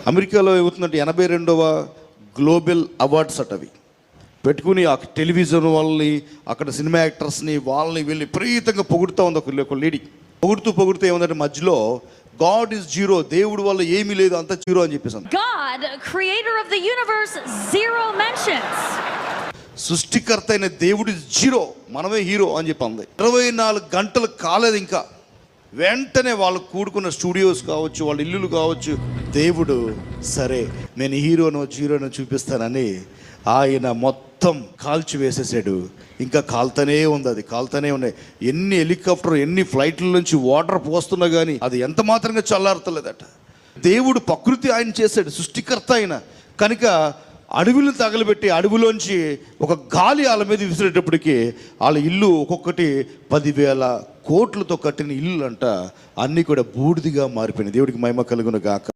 అమెరికాలో ఏమవుతుందంటే 82వ global awards అవి పెట్టుకుని ఆ టెలివిజన్ వాళ్ళని, అక్కడ సినిమా యాక్టర్స్ని, వాళ్ళని వీళ్ళని విపరీతంగా పొగుడుతూ ఉంది ఒక లేడీ. పొగుడుతూ ఏముందంటే మధ్యలో గాడ్ ఇస్ జీరో, దేవుడు వల్ల ఏమీ లేదు, అంత జీరో అని చెప్పేసి. God creator of the universe zero mentions. సృష్టికర్త అయిన దేవుడు జీరో, మనమే హీరో అని చెప్పి అంది. 24 గంటలు కాలేదు ఇంకా, వెంటనే వాళ్ళు కూడుకున్న స్టూడియోస్ కావచ్చు, వాళ్ళ ఇల్లులు కావచ్చు, దేవుడు సరే నేను హీరోనో చూపిస్తానని ఆయన మొత్తం కాల్చి వేసేసాడు. ఇంకా కాలుతూనే ఉంది, అది కాలుతూనే ఉన్నాయి. ఎన్ని హెలికాప్టర్, ఎన్ని ఫ్లైట్ల నుంచి వాటర్ పోస్తున్నా కానీ అది ఎంత మాత్రంగా చల్లారుతలేదట. దేవుడు ప్రకృతి ఆయన చేశాడు, సృష్టికర్త ఆయన కనుక అడవులను తగలబెట్టి అడవిలోంచి ఒక గాలి వాళ్ళ మీద విసిరేటప్పటికి వాళ్ళ ఇల్లు ఒక్కొక్కటి 10,000 కోట్లతో కట్టిన ఇల్లు అంట, అన్నీ కూడా బూడిదిగా మారిపోయినాయి. దేవుడికి మహిమ కలుగును గాక.